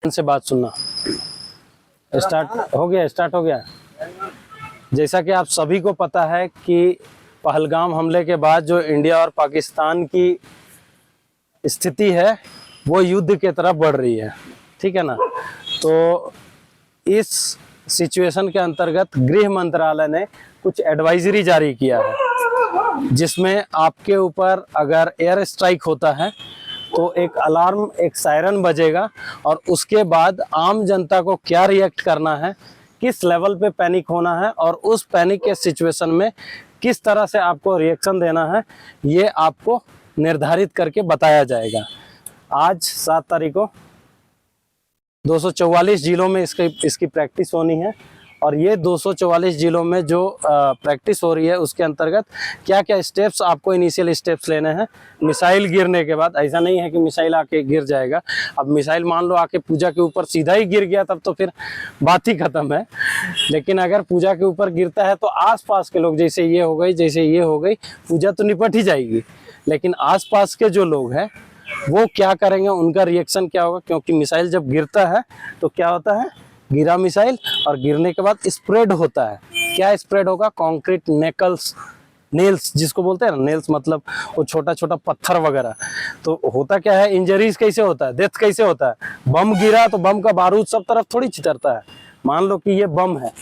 से बात सुनना। स्टार्ट हो गया। जैसा कि आप सभी को पता है कि पहलगाम हमले के बाद जो इंडिया और पाकिस्तान की स्थिति है वो युद्ध की तरफ बढ़ रही है, ठीक है ना। तो इस सिचुएशन के अंतर्गत गृह मंत्रालय ने कुछ एडवाइजरी जारी किया है, जिसमें आपके ऊपर अगर एयर स्ट्राइक होता है तो एक अलार्म, एक सायरन बजेगा और उसके बाद आम जनता को क्या रिएक्ट करना है, किस लेवल पे पैनिक होना है और उस पैनिक के सिचुएशन में किस तरह से आपको रिएक्शन देना है, ये आपको निर्धारित करके बताया जाएगा। आज 7 तारीख को 244 जिलों में इसकी प्रैक्टिस होनी है और ये 244 जिलों में जो प्रैक्टिस हो रही है उसके अंतर्गत क्या क्या स्टेप्स आपको इनिशियल स्टेप्स लेने हैं। मिसाइल गिरने के बाद, ऐसा नहीं है कि मिसाइल आके गिर जाएगा। अब मिसाइल मान लो आके पूजा के ऊपर सीधा ही गिर गया तब तो फिर बात ही खत्म है। लेकिन अगर पूजा के ऊपर गिरता है तो आसपास के लोग, जैसे ये हो गई पूजा तो निपट ही जाएगी, लेकिन आसपास के जो लोग हैं वो क्या करेंगे, उनका रिएक्शन क्या होगा। क्योंकि मिसाइल जब गिरता है तो क्या होता है, गिरा मिसाइल और गिरने के बाद स्प्रेड होता है। क्या स्प्रेड होगा, कंक्रीट नेल्स जिसको बोलते हैं ना, नेल्स मतलब वो छोटा छोटा पत्थर वगैरह। तो होता क्या है, इंजरीज कैसे होता है, डेथ कैसे होता है। बम गिरा तो बम का बारूद सब तरफ थोड़ी छितरता है। मान लो कि ये बम है,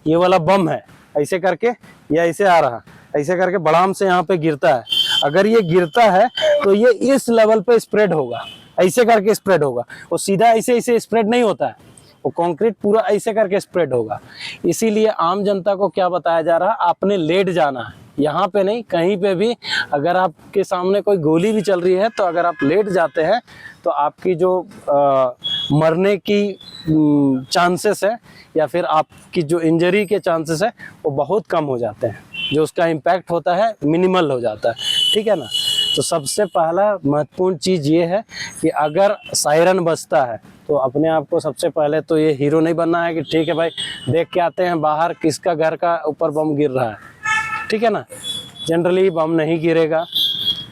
ये वाला बम है, ऐसे करके या ऐसे आ रहा, ऐसे करके बड़ाम से यहाँ पे गिरता है। अगर ये गिरता है तो ये इस लेवल पे स्प्रेड होगा, ऐसे करके स्प्रेड होगा। वो सीधा ऐसे स्प्रेड नहीं होता है, वो कंक्रीट पूरा ऐसे करके स्प्रेड होगा। इसीलिए आम जनता को क्या बताया जा रहा है, आपने लेट जाना है, यहाँ पे नहीं कहीं पे भी। अगर आपके सामने कोई गोली भी चल रही है तो अगर आप लेट जाते हैं तो आपकी जो मरने की चांसेस है या फिर आपकी जो इंजरी के चांसेस है वो बहुत कम हो जाते हैं, जो उसका इम्पैक्ट होता है मिनिमल हो जाता है, ठीक है ना। तो सबसे पहला महत्वपूर्ण चीज़ ये है कि अगर सायरन बजता है तो अपने आप को सबसे पहले तो ये हीरो नहीं बनना है कि ठीक है भाई देख के आते हैं बाहर किसका घर का ऊपर बम गिर रहा है, ठीक है ना। जनरली बम नहीं गिरेगा।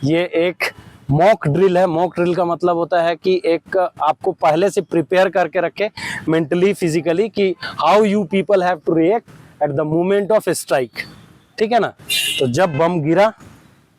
ये एक मॉक ड्रिल है। मॉक ड्रिल का मतलब होता है कि एक आपको पहले से प्रिपेयर करके रखे मेंटली, फिजिकली, कि how you people have to react at the moment of strike, ठीक है ना। तो जब बम गिरा,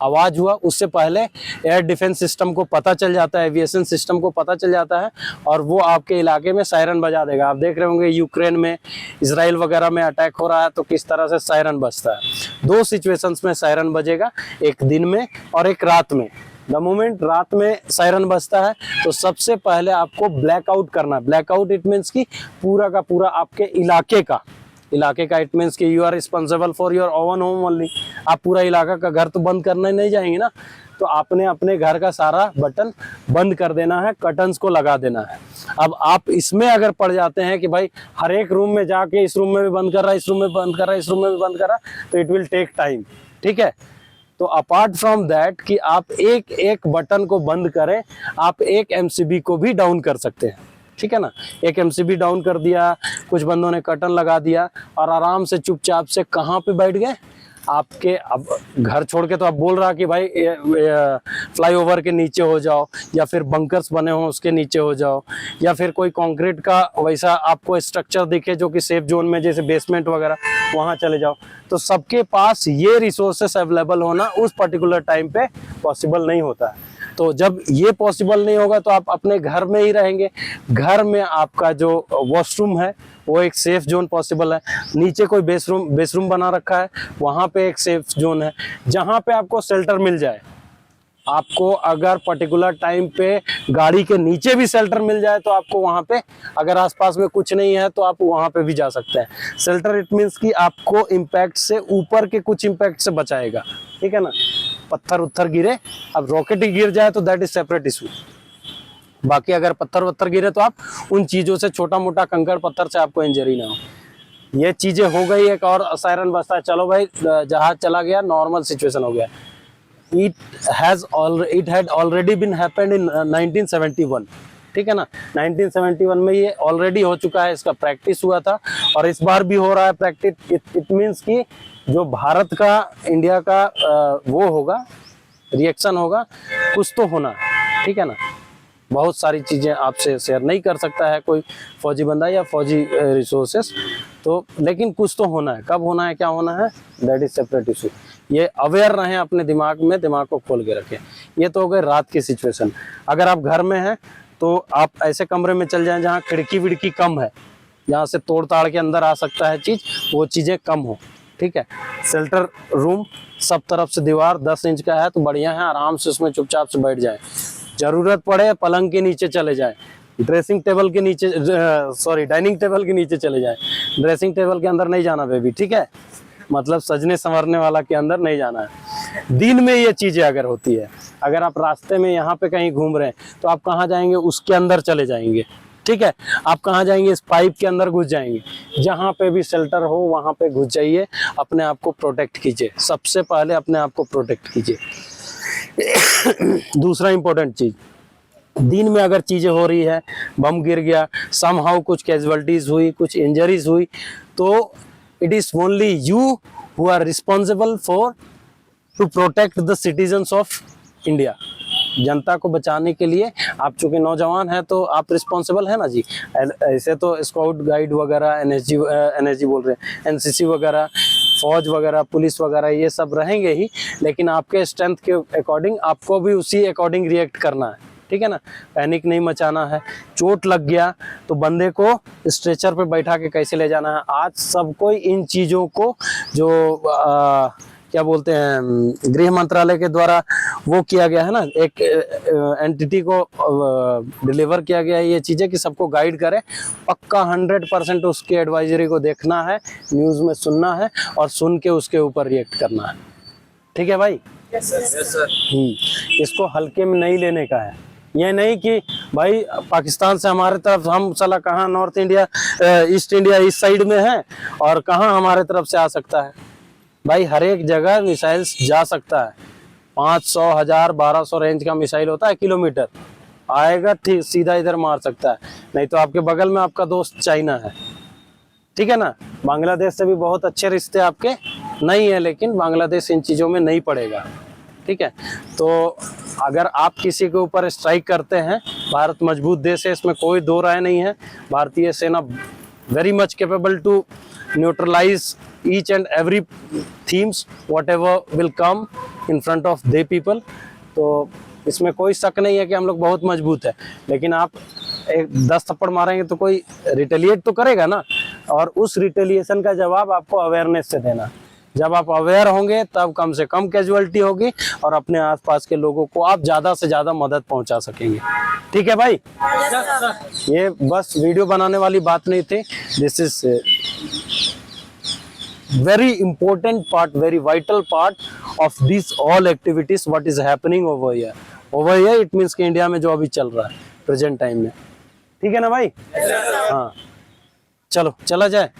आवाज हुआ, उससे पहले एयर डिफेंस सिस्टम को पता चल जाता है, एविएशन सिस्टम को पता चल जाता है और वो आपके इलाके में सायरन बजा देगा। आप देख रहे होंगे यूक्रेन में, इजराइल वगैरह में अटैक हो रहा है तो किस तरह से सायरन बजता है। 2 सिचुएशंस में सायरन बजेगा, एक दिन में और एक रात में। द मोमेंट रात में सायरन बजता है तो सबसे पहले आपको ब्लैकआउट करना है। ब्लैकआउट इट मीन्स कि पूरा का पूरा आपके इलाके का इट मीन्स कि you are responsible for your own home only. आप पूरा इलाका का घर तो बंद करने नहीं जाएंगे ना, तो आपने अपने घर का सारा बटन बंद कर देना है, कर्टन्स को लगा देना है। अब आप इसमें अगर पड़ जाते हैं कि भाई हर एक रूम में जाके इस रूम में भी बंद कर रहा है, इस रूम में बंद कर रहा है, इस रूम में भी बंद कर रहा है, तो इट विल टेक टाइम, ठीक है। तो अपार्ट फ्रॉम दैट कि आप एक एक बटन को बंद करें, आप एक एमसीबी को भी डाउन कर सकते हैं, ठीक है ना। एक एमसीबी डाउन कर दिया, कुछ बंदों ने कर्टन लगा दिया और आराम से चुपचाप से कहाँ पे बैठ गए, आपके अब घर छोड़ के तो आप बोल रहा कि भाई फ्लाईओवर के नीचे हो जाओ या फिर बंकर्स बने हो उसके नीचे हो जाओ या फिर कोई कंक्रीट का वैसा आपको स्ट्रक्चर दिखे जो कि सेफ जोन में, जैसे बेसमेंट वगैरह, वहाँ चले जाओ। तो सबके पास ये रिसोर्सेस अवेलेबल होना उस पर्टिकुलर टाइम पे पॉसिबल नहीं होता है। तो जब ये पॉसिबल नहीं होगा तो आप अपने घर में ही रहेंगे। घर में आपका जो वॉशरूम है वो एक सेफ जोन पॉसिबल है। नीचे कोई बेसरूम बना रखा है, वहाँ पे एक सेफ जोन है जहाँ पे आपको शेल्टर मिल जाए। आपको अगर पर्टिकुलर टाइम पे गाड़ी के नीचे भी शेल्टर मिल जाए तो आपको वहाँ पे, अगर आसपास में कुछ नहीं है तो आप वहाँ पे भी जा सकते हैं। शेल्टर इट मीन्स कि आपको इम्पैक्ट से, ऊपर के कुछ इम्पैक्ट से बचाएगा, ठीक है ना। पत्थर उत्थर गिरे, अब रॉकेट ही गिर जाए तो दैट इज सेपरेट इशू। बाकी अगर पत्थर वत्थर गिरे तो आप उन चीज़ों से, छोटा मोटा कंकड़ पत्थर से आपको इंजरी ना हो। ये चीज़ें हो गई। एक और सायरन बजता है, चलो भाई जहाज चला गया, नॉर्मल सिचुएशन हो गया। it had already been happened in 1971, ठीक है ना। 1971 में ये ऑलरेडी हो चुका है, इसका प्रैक्टिस हुआ था और इस बार भी हो रहा है प्रैक्टिस। इट मीन्स कि जो भारत का, इंडिया का वो होगा, रिएक्शन होगा, कुछ तो होना, ठीक है ना। बहुत सारी चीज़ें आपसे शेयर नहीं कर सकता है कोई फौजी बंदा या फौजी रिसोर्सेस। तो लेकिन कुछ तो होना है, कब होना है, क्या होना है, दैट इज सेपरेट इशू। ये अवेयर रहें अपने दिमाग में, दिमाग को खोल के रखें। ये तो हो गए रात की सिचुएशन। अगर आप घर में हैं तो आप ऐसे कमरे में चल जाएं जहाँ खिड़की विड़की कम है, जहाँ से तोड़ ताड़ के अंदर आ सकता है चीज़, वो चीज़ें कम हो, ठीक है। शेल्टर रूम, सब तरफ से दीवार 10 इंच का है तो बढ़िया है, आराम से उसमें चुपचाप से बैठ जाए। जरूरत पड़े पलंग के नीचे चले जाए, ड्रेसिंग टेबल के नीचे, सॉरी डाइनिंग टेबल के नीचे चले जाए। ड्रेसिंग टेबल के अंदर नहीं जाना बेबी, ठीक है, मतलब सजने संवरने वाला के अंदर नहीं जाना है। दिन में ये चीज़ें अगर होती है, अगर आप रास्ते में यहाँ पे कहीं घूम रहे हैं तो आप कहाँ जाएंगे, उसके अंदर चले जाएंगे, ठीक है। आप कहाँ जाएंगे, इस पाइप के अंदर घुस जाएंगे। जहाँ पे भी शेल्टर हो वहाँ पे घुस जाइए, अपने आप को प्रोटेक्ट कीजिए, सबसे पहले अपने आप को प्रोटेक्ट कीजिए। दूसरा इंपॉर्टेंट चीज़, दिन में अगर चीज़ें हो रही है, बम गिर गया, समहाउ कुछ कैजुअलिटीज हुई, कुछ इंजरीज हुई, तो it is only you who are responsible for to protect the citizens of India. जनता को बचाने के लिए आप चूंकि नौजवान हैं तो आप रिस्पॉन्सिबल है ना जी। ऐसे तो स्काउट गाइड वगैरह, एनएसजी बोल रहे हैं, एनसीसी वगैरह, फौज वगैरह, पुलिस वगैरह, ये सब रहेंगे ही, लेकिन आपके स्ट्रेंथ के अकॉर्डिंग आपको भी उसी अकॉर्डिंग रिएक्ट करना है, ठीक है ना। पैनिक नहीं मचाना है। चोट लग गया तो बंदे को स्ट्रेचर पे बैठा के कैसे ले जाना है। आज सबको इन चीज़ों को जो क्या बोलते हैं, गृह मंत्रालय के द्वारा वो किया गया है ना, एक एंटिटी को डिलीवर किया गया है ये चीज़ें कि सबको गाइड करें। पक्का 100% उसकी एडवाइजरी को देखना है, न्यूज़ में सुनना है और सुन के उसके ऊपर रिएक्ट करना है, ठीक है भाई। Yes sir. इसको हल्के में नहीं लेने का है। ये नहीं कि भाई पाकिस्तान से हमारे तरफ, हम साला कहाँ नॉर्थ इंडिया, ईस्ट इंडिया इस साइड में है और कहाँ हमारे तरफ से आ सकता है। भाई हर एक जगह मिसाइल्स जा सकता है। 500, 1000, 1200 रेंज का मिसाइल होता है, किलोमीटर आएगा, ठीक सीधा इधर मार सकता है। नहीं तो आपके बगल में आपका दोस्त चाइना है, ठीक है ना। बांग्लादेश से भी बहुत अच्छे रिश्ते आपके नहीं है, लेकिन बांग्लादेश इन चीज़ों में नहीं पड़ेगा, ठीक है। तो अगर आप किसी के ऊपर स्ट्राइक करते हैं, भारत मजबूत देश है, इसमें कोई दो राय नहीं है। भारतीय सेना very much capable to neutralize each and every themes whatever will come in front of the people. तो इसमें कोई शक नहीं है कि हम लोग बहुत मजबूत है, लेकिन आप एक 10 थप्पड़ मारेंगे तो कोई रिटेलिएट तो करेगा ना, और उस रिटेलिएशन का जवाब आपको अवेयरनेस से देना। जब आप अवेयर होंगे तब कम से कम कैजुअलिटी होगी और अपने आसपास के लोगों को आप ज़्यादा से ज़्यादा मदद पहुंचा सकेंगे, ठीक है भाई। ये बस वीडियो बनाने वाली बात नहीं थी, this is very important part, very vital part of these all activities what is happening over here. Over here it means कि इंडिया में जो अभी चल रहा है प्रेजेंट टाइम में, ठीक है ना भाई। हाँ चलो चला जाए।